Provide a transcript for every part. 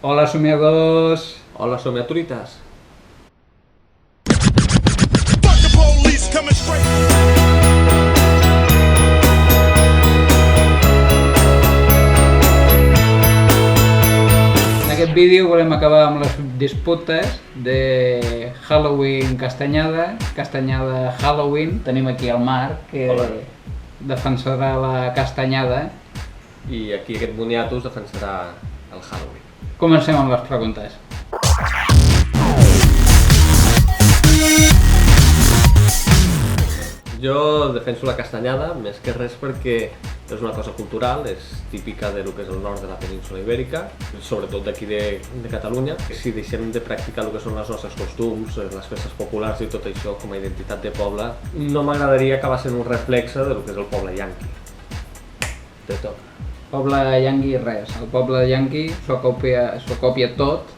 Hola, somiadors! Hola, somiaturites! Fuck the police coming straight. En aquest vídeo volem acabar amb les disputes de Halloween Castanyada, Castanyada Halloween. Tenim aquí el Marc, que Hola. defensarà la Castanyada. I aquí aquest moniatus defensarà el Halloween. Comencem amb les preguntes. Jo defenso la castanyada més que res perquè és una cosa cultural, és típica de lo que és el nord de la península Ibèrica, sobretot d'aquí de Catalunya. Si deixem de practicar el que són els nostres costums, les festes populars i tot això com a identitat de poble, no m'agradaria acabar sent un reflexe de lo que és el poble yanqui. Te toca. Poble yanqui res. El poble yanqui s'ho copia tot.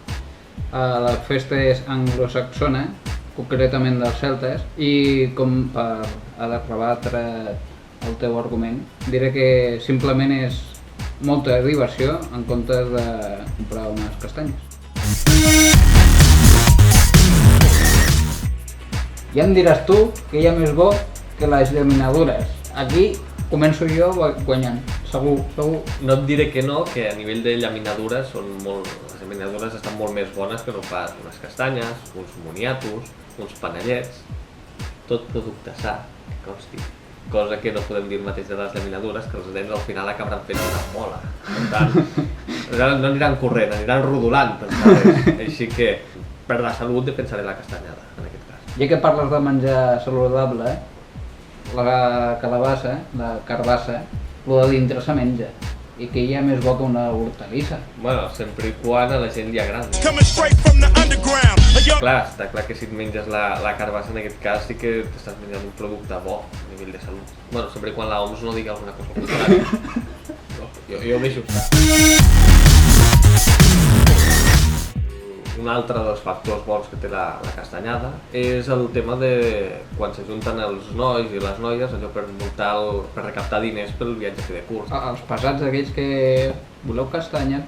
La festa és anglosaxona, concretament dels celtes, i com per rebatre el teu argument, diré que simplement és molta diversió en comptes de comprar unes castanyes. Ja em diràs tu que hi ha més bo que les llaminadures. Aquí començo jo guanyant, segur. No et diré que no, que a nivell de llaminadures les llaminadures estan molt més bones que no pas unes castanyes, uns moniatos, uns panellets, tot producte sa, que consti. Cosa que no podem dir el mateix de les llaminadures, que els nens al final acabaran fent una mola. Per tant, no aniran corrent, aniran rodolant pels carrers. Així que, per la salut, defensaré la castanyada, en aquest cas. Ja que parles de menjar saludable, la calabassa, la carbassa, el de dintre se menja. I que hi ha més bo que una hortalissa. Bueno, sempre i quan a la gent li agradi. Coming straight from the underground. A young Clar, està clar que si et menges la carbassa en aquest cas sí que t'estàs menjant un producte bo a nivell de salut. Bueno, sempre i quan la OMS no digui alguna cosa contrària. No, jo ho deixo estar. Un altre dels factors bons que té la castanyada és el tema de quan s'ajunten els nois i les noies, allò per recaptar diners pel viatge de curs. Els pesats aquells que voleu castanyes.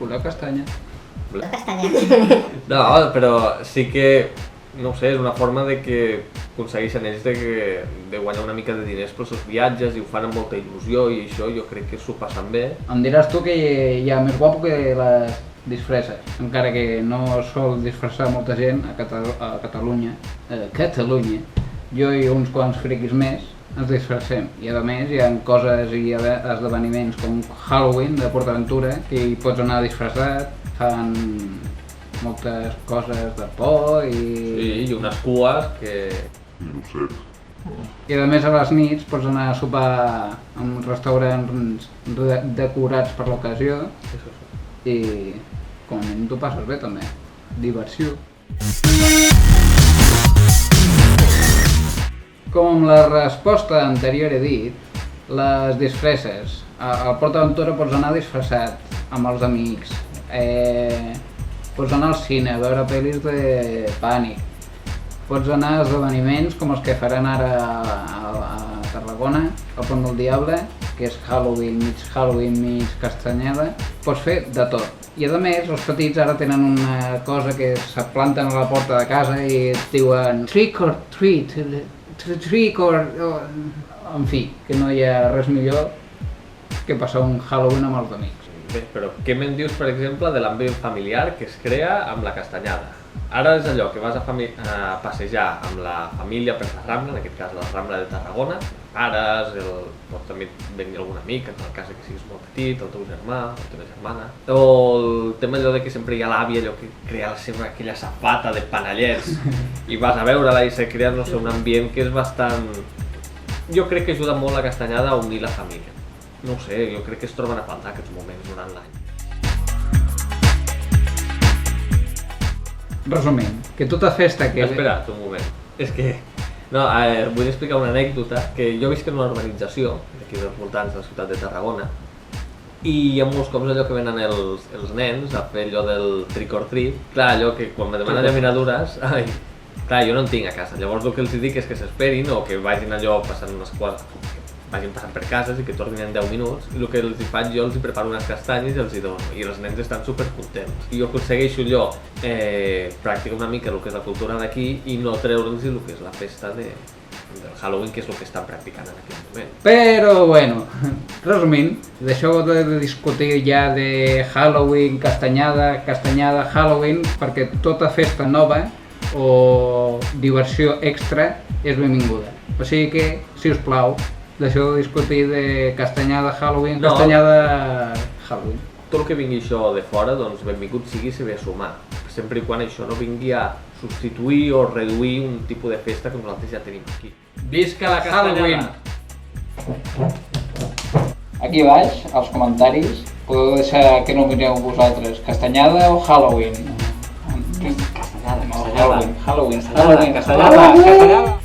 No, però sí que, no ho sé, és una forma de que aconsegueixen ells de guanyar una mica de diners pels seus viatges i ho fan amb molta il·lusió i això jo crec que s'ho passen bé. Em diràs tu que hi ha més guapo que les disfresses, encara que no sol disfressar molta gent a Catalunya. Jo i uns quants friquis més ens disfressem, i a més hi ha coses i esdeveniments com Halloween de PortAventura, que hi pots anar disfressat, fan moltes coses de por Sí, i unes cues que... I a més a les nits pots anar a sopar en restaurants decorats per l'ocasió i com a mínim t'ho passes bé també. Diversió. Com amb la resposta anterior he dit, les disfresses. Al PortAventura pots anar disfressat amb els amics. Pots anar al cine a veure pel·lis de pànic. Pots anar a esdeveniments com els que faran ara a Tarragona, al Pont del Diable, que és Halloween, mig castanyada. Pots fer de tot. I a més, els petits ara tenen una cosa que se planten a la porta de casa i et diuen trick or treat, trick or... En fi, que no hi ha res millor que passar un Halloween amb els amics. Bé, però què me'n dius, per exemple, de l'ambient familiar que es crea amb la castanyada? Ara és allò que vas a passejar amb la família per la Rambla, en aquest cas la Rambla de Tarragona, pares, pot també venir algun amic, en el cas que siguis molt petit, el teu germà, la teva germana, o el tema allò de que sempre hi ha l'àvia, allò que crea aquella safata de panellets i vas a veure-la i se crea, no sé, un ambient que és bastant... Jo crec que ajuda molt la castanyada a unir la família. No ho sé, jo crec que es troben a faltar aquests moments durant l'any. Resumint, que tota festa que... Espera't un moment, és que... No, vull explicar una anècdota, que jo visc en una urbanització, aquí dels voltants de la ciutat de Tarragona, i hi ha molts cops allò que venen els nens a fer allò del trick or treat. Clar, allò que quan me demanen llaminadures, clar, jo no en tinc a casa, llavors el que els dic és que s'esperin o que vagin allò passant vagin passant per cases i que tornin en 10 minuts, i el que els hi faig jo, els hi preparo unes castanyes i els hi dono, i els nens estan supercontents. I jo aconsegueixo allò practicar una mica el que és la cultura d'aquí i no treure'ls el que és la festa del Halloween, que és el que estan practicant en aquest moment. Però, bueno, resumint, deixeu de discutir ja de Halloween, castanyada, Halloween, perquè tota festa nova o diversió extra és benvinguda. O sigui que, si us plau, deixeu de discutir de castanyada, Halloween, No. castanyada, Halloween. Tot el que vingui això de fora, doncs benvingut sigui si ve a sumar, sempre i quan això no vingui a substituir o reduir un tipus de festa que nosaltres ja tenim aquí. Visca la Halloween! Aquí baix, als comentaris, podeu deixar que no mireu vosaltres, castanyada o Halloween? Castanyada, Halloween, Halloween, Halloween, castanyada!